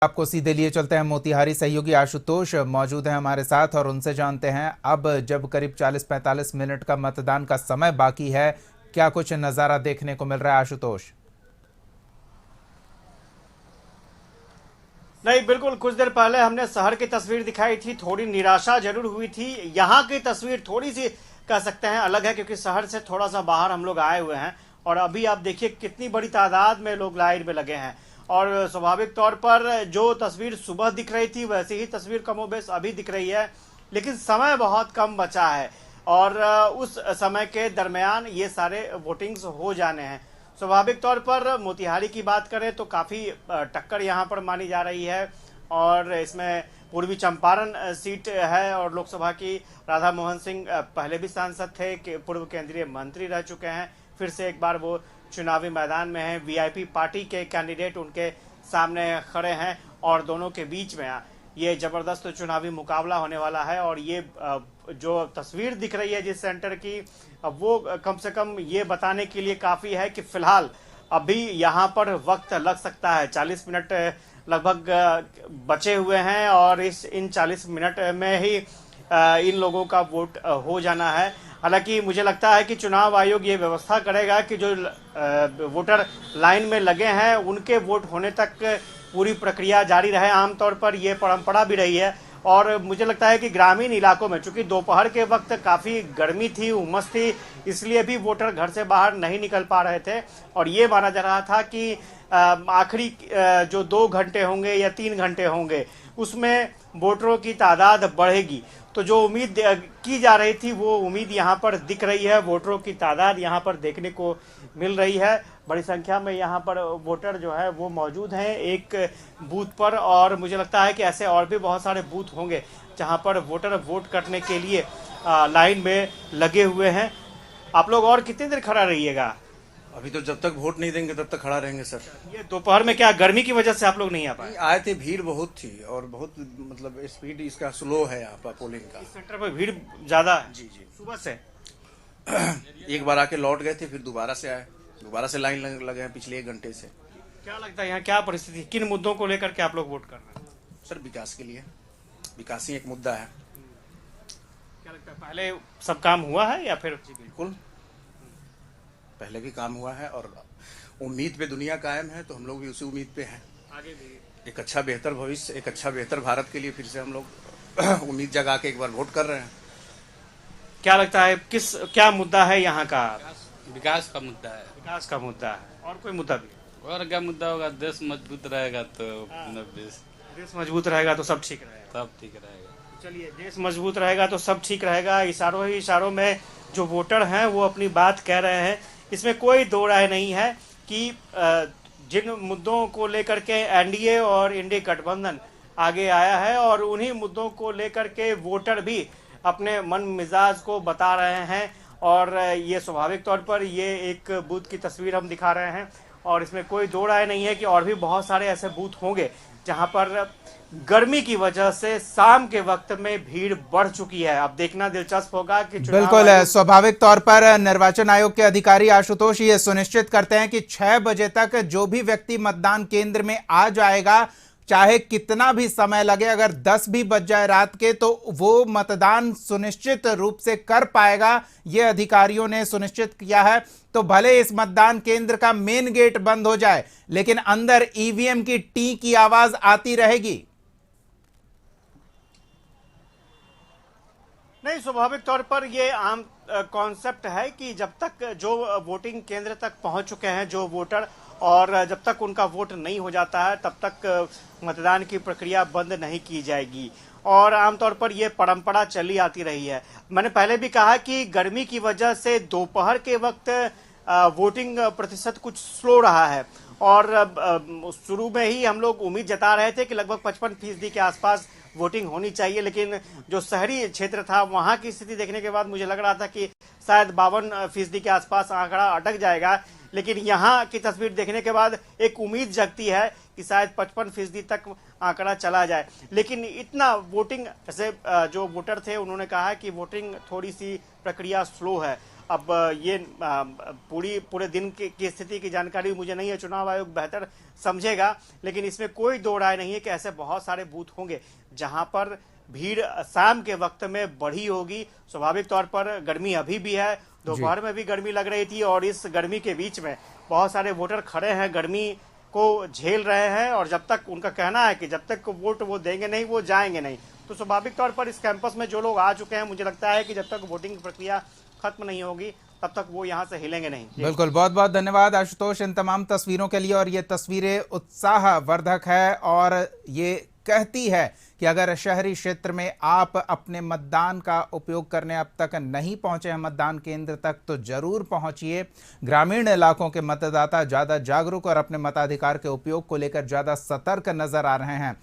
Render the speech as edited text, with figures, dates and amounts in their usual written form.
आपको सीधे लिए चलते हैं। मोतिहारी सहयोगी आशुतोष मौजूद हैं हमारे साथ और उनसे जानते हैं अब जब करीब 40-45 मिनट का मतदान का समय बाकी है, क्या कुछ नज़ारा देखने को मिल रहा है आशुतोष? नहीं, बिल्कुल कुछ देर पहले हमने शहर की तस्वीर दिखाई थी, थोड़ी निराशा जरूर हुई थी। यहाँ की तस्वीर थोड़ी सी कह सकते हैं अलग है, क्योंकि शहर से थोड़ा सा बाहर हम लोग आए हुए हैं और अभी आप देखिए कितनी बड़ी तादाद में लोग लाइन में लगे हैं। और स्वाभाविक तौर पर जो तस्वीर सुबह दिख रही थी वैसी ही तस्वीर कमोबेश अभी दिख रही है, लेकिन समय बहुत कम बचा है और उस समय के दरमियान ये सारे वोटिंग्स हो जाने हैं। स्वाभाविक तौर पर मोतिहारी की बात करें तो काफ़ी टक्कर यहाँ पर मानी जा रही है और इसमें पूर्वी चंपारण सीट है और लोकसभा की राधा मोहन सिंह पहले भी सांसद थे, पूर्व केंद्रीय मंत्री रह चुके हैं, फिर से एक बार वो चुनावी मैदान में हैं। वीआईपी पार्टी के कैंडिडेट उनके सामने खड़े हैं और दोनों के बीच में ये जबरदस्त चुनावी मुकाबला होने वाला है। और ये जो तस्वीर दिख रही है जिस सेंटर की, वो कम से कम ये बताने के लिए काफ़ी है कि फिलहाल अभी यहाँ पर वक्त लग सकता है। 40 मिनट लगभग बचे हुए हैं और इन 40 मिनट में ही इन लोगों का वोट हो जाना है। हालांकि मुझे लगता है कि चुनाव आयोग ये व्यवस्था करेगा कि जो वोटर लाइन में लगे हैं उनके वोट होने तक पूरी प्रक्रिया जारी रहे। आमतौर पर ये परंपरा भी रही है और मुझे लगता है कि ग्रामीण इलाकों में, चूंकि दोपहर के वक्त काफ़ी गर्मी थी, उमस थी, इसलिए भी वोटर घर से बाहर नहीं निकल पा रहे थे और ये माना जा रहा था कि आखिरी जो 2 घंटे होंगे या 3 घंटे होंगे उसमें वोटरों की तादाद बढ़ेगी। तो जो उम्मीद की जा रही थी वो उम्मीद यहाँ पर दिख रही है। वोटरों की तादाद यहाँ पर देखने को मिल रही है। बड़ी संख्या में यहाँ पर वोटर जो है वो मौजूद हैं एक बूथ पर और मुझे लगता है कि ऐसे और भी बहुत सारे बूथ होंगे जहाँ पर वोटर वोट करने के लिए लाइन में लगे हुए हैं। आप लोग और कितनी देर खड़ा रहिएगा? अभी तो जब तक वोट नहीं देंगे तब तक खड़ा रहेंगे सर। ये दोपहर में क्या गर्मी की वजह से आप लोग नहीं आ पाए? आए थे, भीड़ बहुत थी और बहुत मतलब स्पीड इसका स्लो है यहाँ पर पोलिंग का। इस सेंटर पर भीड़ ज्यादा है? जी जी। सुबह से एक बार आके लौट गए थे, फिर दोबारा से आए, दोबारा से लाइन लगे हैं पिछले 1 घंटे से। क्या लगता है यहाँ क्या परिस्थिति, किन मुद्दों को लेकर के आप लोग वोट कर रहे हैं? सर विकास के लिए, विकास ही एक मुद्दा है। क्या लगता है पहले सब काम हुआ है या फिर? बिल्कुल, पहले भी काम हुआ है और उम्मीद पे दुनिया कायम है, तो हम लोग भी उसी उम्मीद पे हैं। आगे भी एक अच्छा बेहतर भविष्य, एक अच्छा बेहतर भारत के लिए फिर से हम लोग उम्मीद जगा के एक बार वोट कर रहे हैं। क्या लगता है क्या मुद्दा है यहाँ का? विकास का मुद्दा है। विकास का मुद्दा है और कोई मुद्दा भी? और क्या मुद्दा होगा? देश मजबूत रहेगा तो देश मजबूत रहेगा तो सब ठीक रहेगा। सब ठीक रहेगा। चलिए, देश मजबूत रहेगा तो सब ठीक रहेगा। इशारों ही इशारों में जो वोटर हैं वो अपनी बात कह रहे हैं। इसमें कोई दो राय नहीं है कि जिन मुद्दों को लेकर के एनडीए और इंडी गठबंधन आगे आया है और उन्हीं मुद्दों को लेकर के वोटर भी अपने मन मिजाज को बता रहे हैं और ये स्वाभाविक तौर पर ये एक बूथ की तस्वीर हम दिखा रहे हैं और इसमें कोई दो राय नहीं है कि और भी बहुत सारे ऐसे बूथ होंगे जहां पर गर्मी की वजह से शाम के वक्त में भीड़ बढ़ चुकी है। अब देखना दिलचस्प होगा कि बिल्कुल, स्वाभाविक तौर पर निर्वाचन आयोग के अधिकारी आशुतोष ये सुनिश्चित करते हैं कि 6 बजे तक जो भी व्यक्ति मतदान केंद्र में आ जाएगा, चाहे कितना भी समय लगे, अगर 10 भी बज जाए रात के, तो वो मतदान सुनिश्चित रूप से कर पाएगा। ये अधिकारियों ने सुनिश्चित किया है। तो भले इस मतदान केंद्र का मेन गेट बंद हो जाए, लेकिन अंदर ईवीएम की टी की आवाज आती रहेगी। नहीं, स्वाभाविक तौर पर ये आम कॉन्सेप्ट है कि जब तक जो वोटिंग केंद्र तक पहुंच चुके हैं जो वोटर, और जब तक उनका वोट नहीं हो जाता है तब तक मतदान की प्रक्रिया बंद नहीं की जाएगी और आमतौर पर यह परंपरा चली आती रही है। मैंने पहले भी कहा कि गर्मी की वजह से दोपहर के वक्त वोटिंग प्रतिशत कुछ स्लो रहा है और शुरू में ही हम लोग उम्मीद जता रहे थे कि लगभग 55% के आसपास वोटिंग होनी चाहिए, लेकिन जो शहरी क्षेत्र था वहां की स्थिति देखने के बाद मुझे लग रहा था कि शायद 52% के आसपास आंकड़ा अटक जाएगा। लेकिन यहाँ की तस्वीर देखने के बाद एक उम्मीद जगती है कि शायद 55% तक आंकड़ा चला जाए। लेकिन इतना वोटिंग, जैसे जो वोटर थे उन्होंने कहा कि वोटिंग थोड़ी सी प्रक्रिया स्लो है। अब ये पूरे दिन की स्थिति की जानकारी मुझे नहीं है, चुनाव आयोग बेहतर समझेगा, लेकिन इसमें कोई दो राय नहीं है कि ऐसे बहुत सारे बूथ होंगे जहां पर भीड़ शाम के वक्त में बढ़ी होगी। स्वाभाविक तौर पर गर्मी अभी भी है, दोपहर में भी गर्मी लग रही थी, और इस गर्मी के बीच में बहुत सारे वोटर खड़े हैं, गर्मी को झेल रहे हैं, और जब तक उनका कहना है कि जब तक वोट वो देंगे नहीं, वो जाएंगे नहीं। तो स्वाभाविक तौर पर इस कैंपस में जो लोग आ चुके हैं, मुझे लगता है कि जब तक वोटिंग प्रक्रिया खत्म नहीं होगी तब तक वो यहाँ से हिलेंगे नहीं। बिल्कुल, बहुत बहुत धन्यवाद आशुतोष इन तमाम तस्वीरों के लिए। और ये तस्वीरें उत्साहवर्धक है और ये कहती है कि अगर शहरी क्षेत्र में आप अपने मतदान का उपयोग करने अब तक नहीं पहुंचे हैं मतदान केंद्र तक, तो जरूर पहुंचिए। ग्रामीण इलाकों के मतदाता ज्यादा जागरूक और अपने मताधिकार के उपयोग को लेकर ज्यादा सतर्क नजर आ रहे हैं।